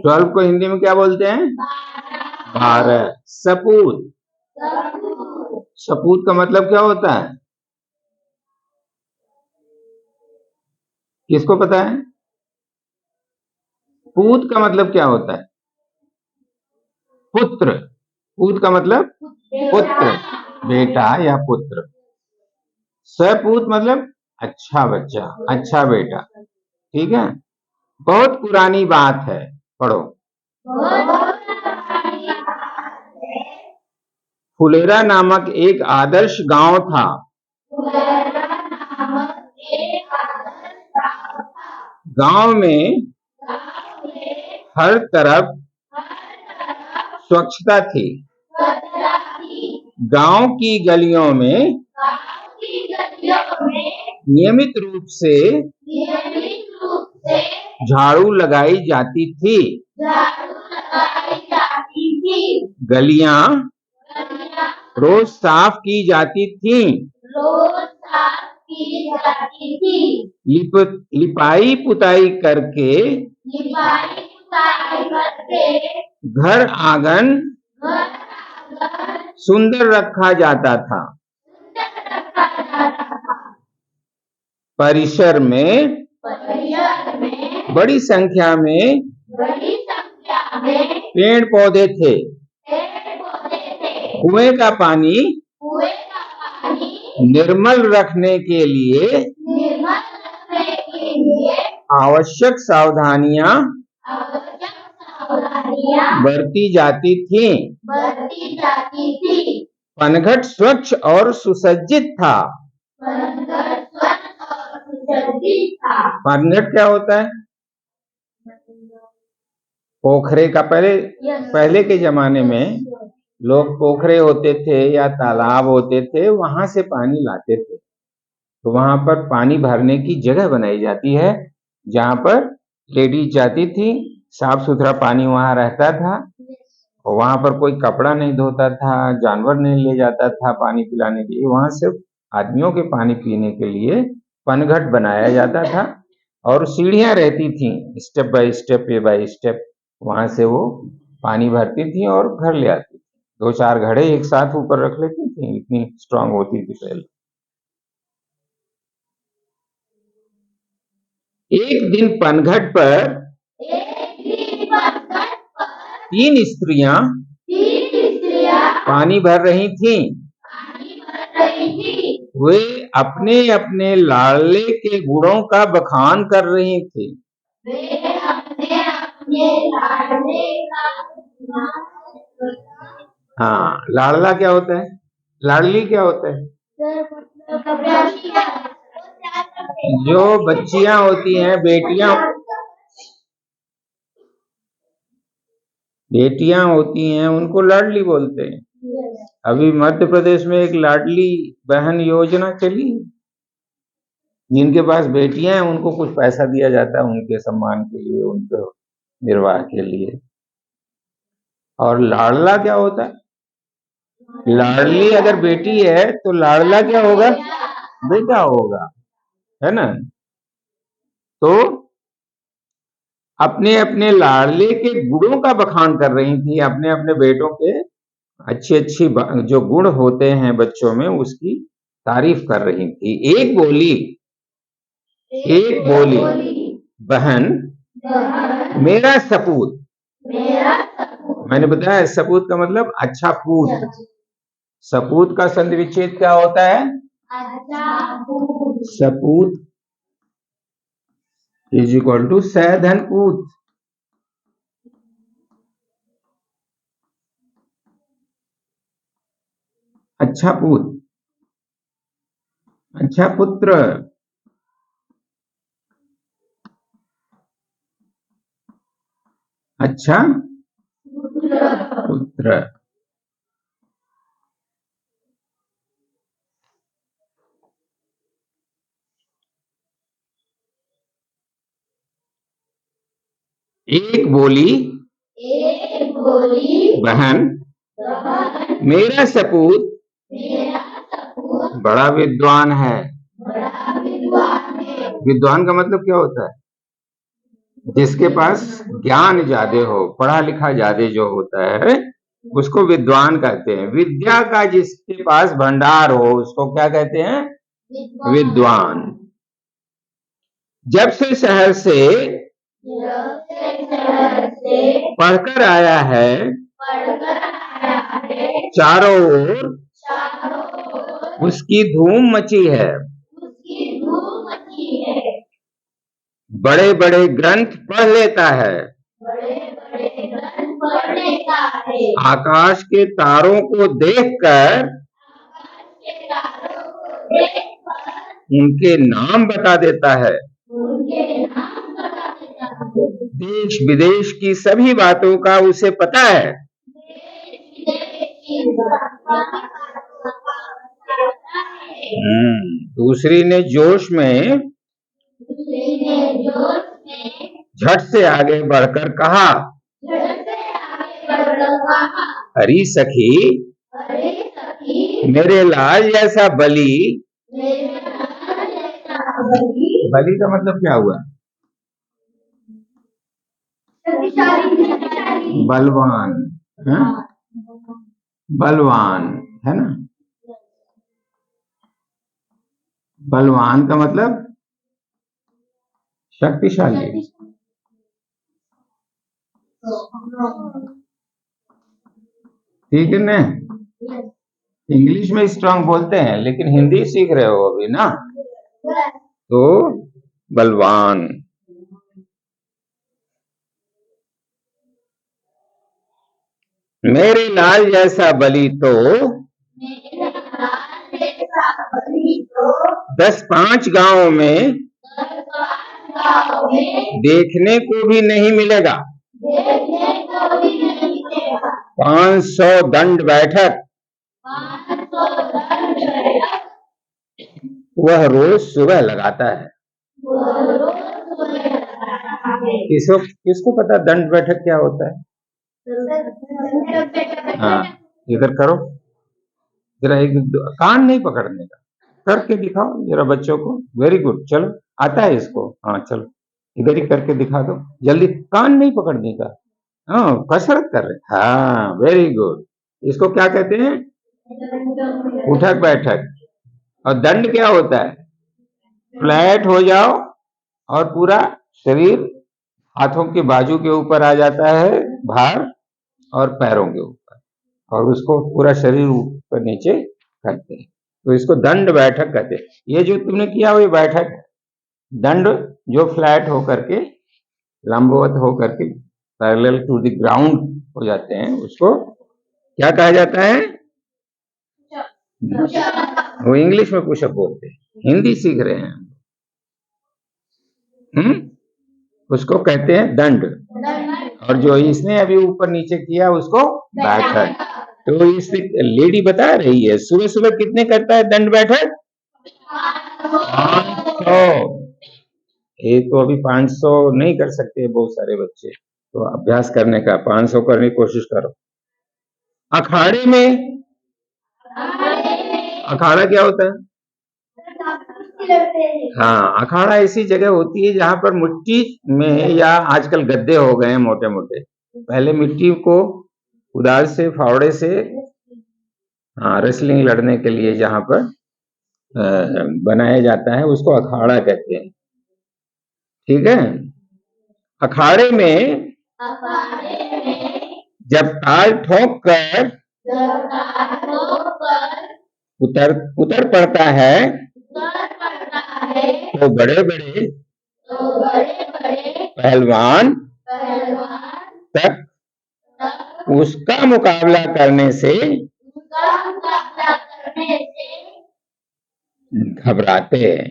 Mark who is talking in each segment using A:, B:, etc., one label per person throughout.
A: 12 को हिंदी में क्या बोलते हैं? 12। सपूत, सपूत का मतलब क्या होता है? किसको पता है? पूत का मतलब क्या होता है? पुत्र। पूत का मतलब पुत्र, बेटा या पुत्र। सपूत मतलब अच्छा बच्चा, अच्छा बेटा। ठीक है। बहुत पुरानी बात है, पढ़ो। फुलेरा नामक एक आदर्श गांव था। गांव में हर तरफ स्वच्छता थी। गांव की गलियों में नियमित रूप से झाड़ू लगाई जाती थी। गलियां रोज साफ की जाती थी। लिपाई पुताई करके घर आंगन सुंदर रखा जाता था। परिसर में बड़ी संख्या में पेड़ पौधे थे। कुएं का पानी निर्मल रखने के लिए आवश्यक सावधानियां बरती जाती थी। पनघट स्वच्छ और सुसज्जित था। पनघट क्या होता है? पोखरे का पहले के जमाने में लोग पोखरे होते थे या तालाब होते थे, वहां से पानी लाते थे। तो वहां पर पानी भरने की जगह बनाई जाती है, जहां पर लेडीज जाती थी, साफ सुथरा पानी वहां रहता था, और वहां पर कोई कपड़ा नहीं धोता था, जानवर नहीं ले जाता था पानी पिलाने के लिए। वहां सिर्फ आदमियों के पानी पीने के लिए पनघट बनाया जाता था, और सीढ़ियां रहती थी, स्टेप बाय स्टेप वहां से वो पानी भरती थी और घर ले आती थी। 2-4 घड़े एक साथ ऊपर रख लेती थी, इतनी स्ट्रांग होती थी पहले। एक दिन पनघट पर 3 स्त्रियां पानी भर रही थीं। वे अपने अपने लाडले के गुणों का बखान कर रही थी। हाँ, लाडला क्या होता है? लाडली क्या होता है? जो बच्चियां होती हैं, बेटियां होती हैं, उनको लाडली बोलते हैं। अभी मध्य प्रदेश में एक लाडली बहन योजना चली, जिनके पास बेटियां हैं उनको कुछ पैसा दिया जाता है उनके सम्मान के लिए, उनके निर्वाह के लिए। और लाडला क्या होता है? लाडली अगर बेटी है तो लाडला क्या होगा? बेटा होगा, है ना? तो अपने अपने लाडले के गुणों का बखान कर रही थी, अपने अपने बेटों के अच्छी जो गुण होते हैं बच्चों में, उसकी तारीफ कर रही थी। एक बोली, बहन मेरा सपूत। मैंने बताया सपूत का मतलब अच्छा पूत। सपूत का संधि विच्छेद क्या होता है? सपूत इज इक्वल टू सैधन पूत। अच्छा पूत, अच्छा पुत्र। अच्छा पुत्र। एक बोली बहन मेरा सपूत बड़ा विद्वान है। विद्वान का मतलब क्या होता है? जिसके पास ज्ञान ज्यादा हो, पढ़ा लिखा ज्यादा जो होता है उसको विद्वान कहते हैं। विद्या का जिसके पास भंडार हो उसको क्या कहते हैं? विद्वान। जब से शहर से पढ़कर आया है चारों ओर उसकी धूम मची है। बड़े बड़े ग्रंथ पढ़ लेता है। आकाश के तारों को देखकर उनके नाम बता देता है। देश विदेश की सभी बातों का उसे पता है। दूसरी ने जोश में झट से आगे बढ़कर कहा, अरे सखी, मेरे लाल जैसा बलि। बलि का मतलब क्या हुआ? बलवान। है? बलवान है ना। बलवान का मतलब शक्तिशाली। ठीक है ना। इंग्लिश में स्ट्रांग बोलते हैं लेकिन हिंदी सीख रहे हो अभी ना, तो बलवान। मेरे लाल जैसा बलि तो 10-5 गांवों में देखने को भी नहीं मिलेगा। 500 दंड बैठक वह रोज सुबह लगाता है। किसको पता दंड बैठक क्या होता है? हाँ, इधर करो जरा, एक कान नहीं पकड़ने का, करके दिखाओ जरा बच्चों को। वेरी गुड, चलो आता है इसको। हाँ चलो इधर ही करके दिखा दो जल्दी, कान नहीं पकड़ने का। हाँ कसरत कर रहे। हाँ वेरी गुड। इसको क्या कहते हैं? उठक बैठक। और दंड क्या होता है? फ्लैट हो जाओ और पूरा शरीर हाथों के बाजू के ऊपर आ जाता है भार, और पैरों के ऊपर, और उसको पूरा शरीर ऊपर नीचे करते हैं, तो इसको दंड बैठक कहते हैं। ये जो तुमने किया वो बैठक। दंड जो फ्लैट होकर के, लंबवत होकर के, पैरेलल टू द ग्राउंड हो जाते हैं, उसको क्या कहा जाता है? वो इंग्लिश में पुशअप बोलते हैं, हिंदी सीख रहे हैं। उसको कहते हैं दंड। और जो इसने अभी ऊपर नीचे किया उसको बैठक। तो इस लेडी बता रही है सुबह सुबह कितने करता है दंड बैठक? 500। ये तो अभी 500 नहीं कर सकते बहुत सारे बच्चे, तो अभ्यास करने का 500 करने की कोशिश करो। अखाड़े में, अखाड़ा क्या होता है? हाँ, अखाड़ा ऐसी जगह होती है जहां पर मिट्टी में, या आजकल गद्दे हो गए हैं मोटे मोटे, पहले मिट्टी को कुदाल से, फावड़े से, हाँ रेसलिंग लड़ने के लिए जहां पर बनाया जाता है उसको अखाड़ा कहते हैं। ठीक है। अखाड़े में जब ताल ठोक कर उतर पड़ता है तो बड़े बड़े पहलवान तक उसका मुकाबला करने से घबराते हैं।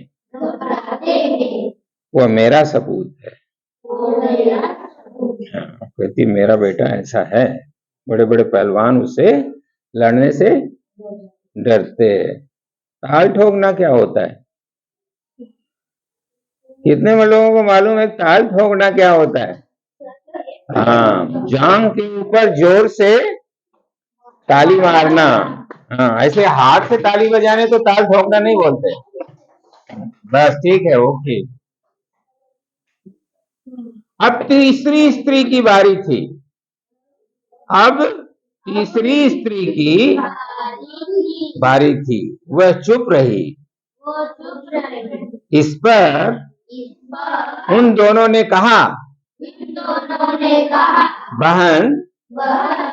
A: वह मेरा सपूत है। कहती मेरा बेटा ऐसा है, बड़े बड़े पहलवान उससे लड़ने से डरते हैं। ताल ठोकना क्या होता है? कितने लोगों को मालूम है ताल ठोकना क्या होता है? हाँ, जांग के ऊपर जोर से ताली मारना। हाँ, ऐसे हाथ से ताली बजाने तो ताल ठोकना नहीं बोलते। बस ठीक है, ओके। अब तीसरी स्त्री की बारी थी। अब तीसरी स्त्री की बारी थी। वह चुप रही। इस पर उन दोनों ने कहा, बहन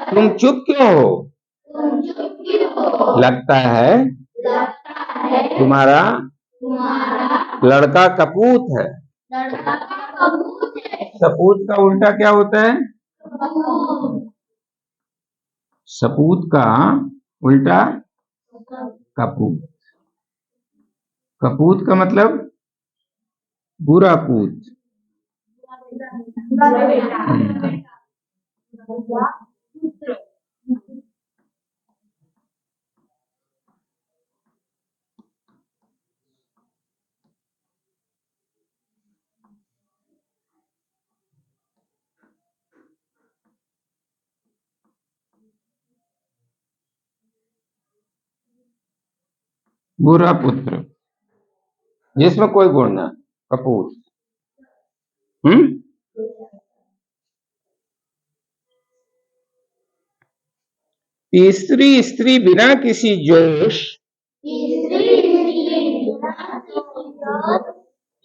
A: तुम चुप क्यों हो? लगता है तुम्हारा लड़का कपूत है। सपूत का उल्टा क्या होता है? सपूत का उल्टा कपूत। कपूत का मतलब बुरा पूत। बुरा पुत्र जिसमें कोई गुण ना, कपूत। तीसरी स्त्री बिना किसी जोश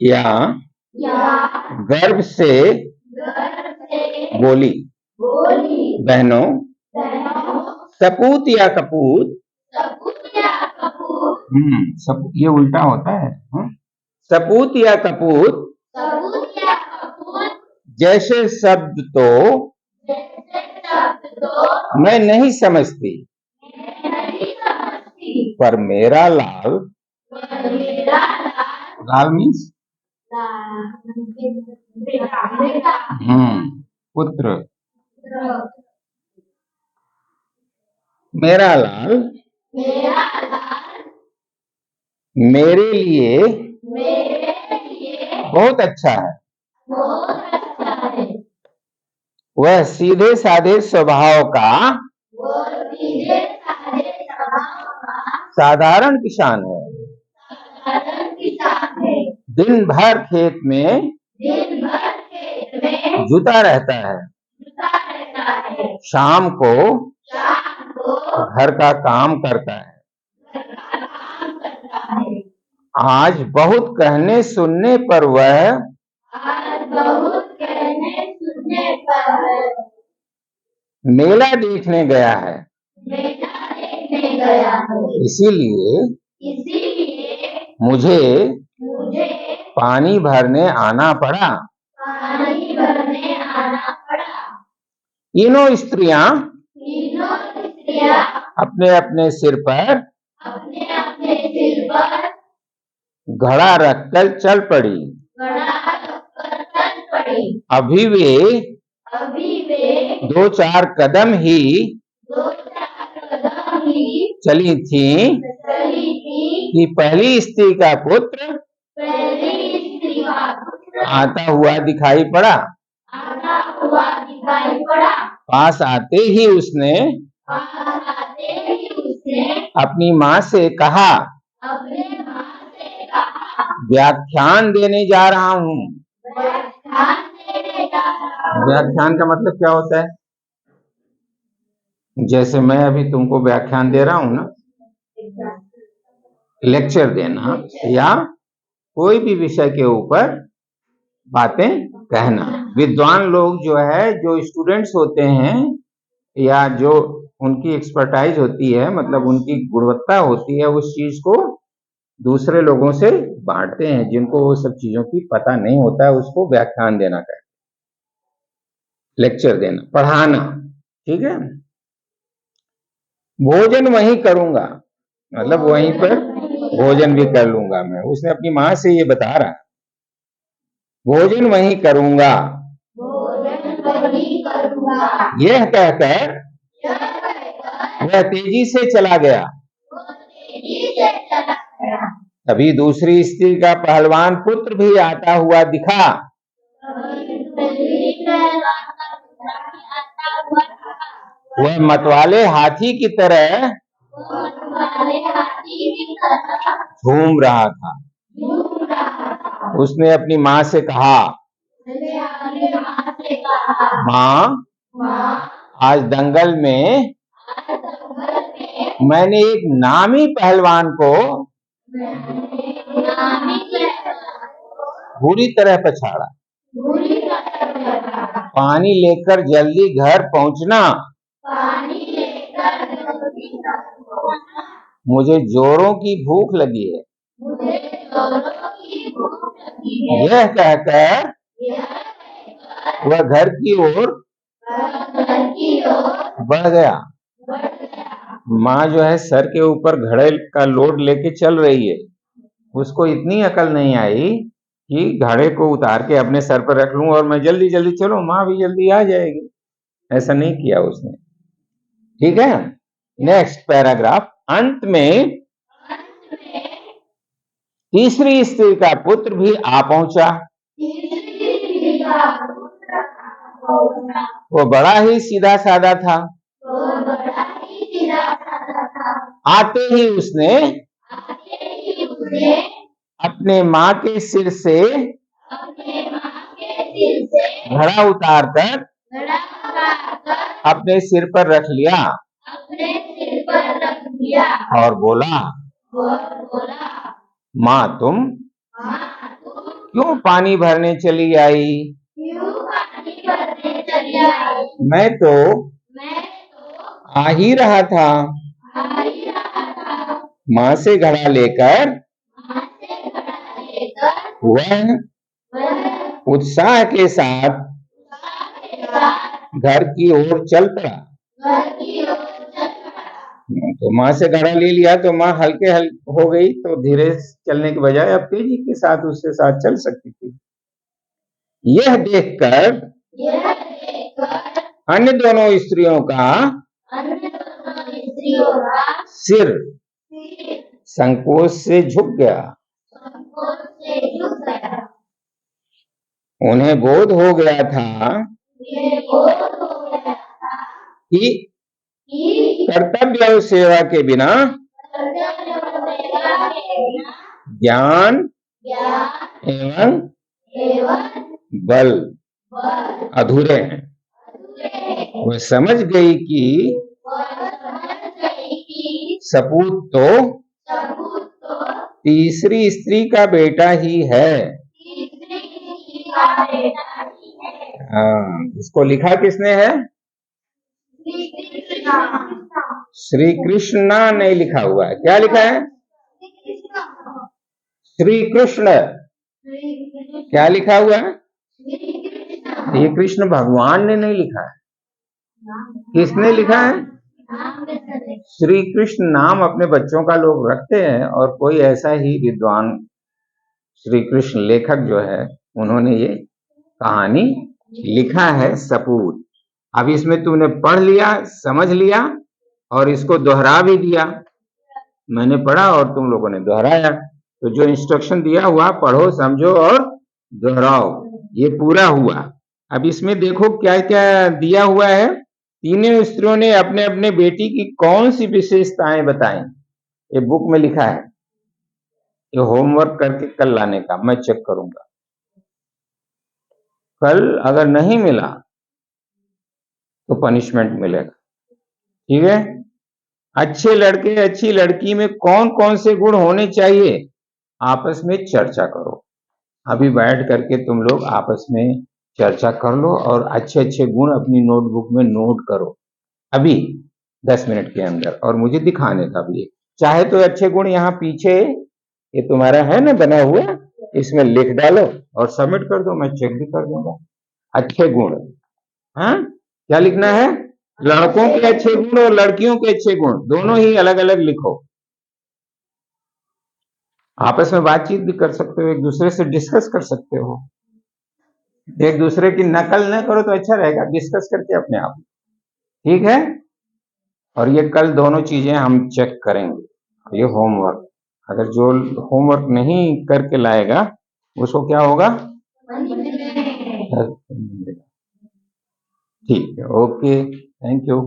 A: या गर्व से बोली, बहनों सपूत या कपूत, ये उल्टा होता है। सपूत या कपूत जैसे शब्द तो मैं नहीं समझती, पर मेरा लाल, लाल मीन्स पुत्र, मेरा लाल मेरे लिए बहुत अच्छा है। वह सीधे साधे स्वभाव का साधारण किसान है। दिन भर खेत में जुटा रहता है। शाम को घर का काम करता है। आज बहुत कहने सुनने पर वह मेला देखने गया है। इसीलिए मुझे पानी भरने आना पड़ा। तीनों स्त्रियां अपने अपने सिर पर घड़ा रखकर चल पड़ी। अभी वे 2-4 कदम ही चली थीं कि पहली स्त्री का पुत्र आता हुआ दिखाई पड़ा। पास आते ही उसने अपनी माँ से कहा, व्याख्यान देने जा रहा हूँ। व्याख्यान का मतलब क्या होता है? जैसे मैं अभी तुमको व्याख्यान दे रहा हूँ ना, लेक्चर देना या कोई भी विषय के ऊपर बातें कहना। विद्वान लोग जो है, जो स्टूडेंट्स होते हैं या जो उनकी एक्सपर्टाइज होती है, मतलब उनकी गुणवत्ता होती है, उस चीज को दूसरे लोगों से बांटते हैं। जिनको वो सब चीजों की पता नहीं होता है, उसको व्याख्यान देना कहते हैं, लेक्चर देना, पढ़ाना। ठीक है। भोजन वहीं करूंगा, मतलब वहीं पर भोजन भी कर लूंगा मैं। उसने अपनी माँ से ये बता रहा, भोजन वहीं करूंगा। यह कहकर वह तेजी से चला गया। तभी दूसरी स्त्री का पहलवान पुत्र भी आता हुआ दिखा। वह मतवाले हाथी की तरह घूम रहा था। उसने अपनी माँ से कहा, माँ, आज दंगल में मैंने एक नामी पहलवान को बुरी तरह पछाड़ा। पानी लेकर जल्दी घर पहुंचना, मुझे जोरों की भूख लगी है। यह कहकर वह घर की ओर बढ़ गया। माँ जो है सर के ऊपर घड़े का लोड लेके चल रही है। उसको इतनी अकल नहीं आई कि घड़े को उतार के अपने सर पर रख लूं और मैं जल्दी जल्दी चलो, माँ भी जल्दी आ जाएगी। ऐसा नहीं किया उसने। ठीक है, नेक्स्ट पैराग्राफ। अंत में तीसरी स्त्री का पुत्र भी आ पहुंचा। वो बड़ा ही सीधा साधा था। आते ही उसने अपने माँ के सिर से घड़ा उतारकर अपने सिर पर रख लिया और बोला, माँ तुम क्यों पानी भरने चली आई? मैं तो आ ही रहा था। माँ से घड़ा लेकर वह उत्साह के साथ घर की ओर चल पड़ा। तो माँ से घड़ा ले लिया तो माँ हल्के हो गई, तो धीरे चलने के बजाय अब तेजी के साथ उसके साथ चल सकती थी। यह देखकर अन्य दोनों स्त्रियों का सिर संकोच से झुक गया। उन्हें बोध हो गया था कि कर्तव्य और सेवा के बिना ज्ञान एवं बल अधूरे हैं। वह समझ गई कि सपूत तो तीसरी स्त्री का बेटा ही है। इसको लिखा किसने है? श्री कृष्ण नहीं लिखा हुआ है। क्या लिखा है? श्री कृष्ण। क्या लिखा हुआ है? ये कृष्ण भगवान ने नहीं लिखा है। किसने लिखा है? श्री कृष्ण नाम अपने बच्चों का लोग रखते हैं, और कोई ऐसा ही विद्वान श्री कृष्ण लेखक जो है उन्होंने ये कहानी लिखा है, सपूत। अब इसमें तुमने पढ़ लिया, समझ लिया और इसको दोहरा भी दिया। मैंने पढ़ा और तुम लोगों ने दोहराया। तो जो इंस्ट्रक्शन दिया हुआ पढ़ो, समझो और दोहराओ, ये पूरा हुआ। अब इसमें देखो क्या क्या दिया हुआ है। तीनों स्त्रियों ने अपने अपने बेटी की कौन सी विशेषताएं बताई, ये बुक में लिखा है। ये होमवर्क करके कल लाने का, मैं चेक करूंगा। कल अगर नहीं मिला तो पनिशमेंट मिलेगा। ठीक है? अच्छे लड़के अच्छी लड़की में कौन कौन से गुण होने चाहिए, आपस में चर्चा करो। अभी बैठ करके तुम लोग आपस में चर्चा कर लो और अच्छे अच्छे गुण अपनी नोटबुक में नोट करो अभी 10 मिनट के अंदर, और मुझे दिखाने का भी। चाहे तो अच्छे गुण यहाँ पीछे ये तुम्हारा है ना बना हुआ, इसमें लिख डालो और सबमिट कर दो, मैं चेक भी कर दूंगा। अच्छे गुण, हाँ क्या लिखना है? लड़कों के अच्छे गुण और लड़कियों के अच्छे गुण दोनों ही अलग अलग लिखो। आपस में बातचीत भी कर सकते हो, एक दूसरे से डिस्कस कर सकते हो। एक दूसरे की नकल न करो तो अच्छा रहेगा, डिस्कस करके अपने आप। ठीक है? और ये कल दोनों चीजें हम चेक करेंगे। ये होमवर्क, अगर जो होमवर्क नहीं करके लाएगा उसको क्या होगा? ठीक है, ओके, थैंक यू।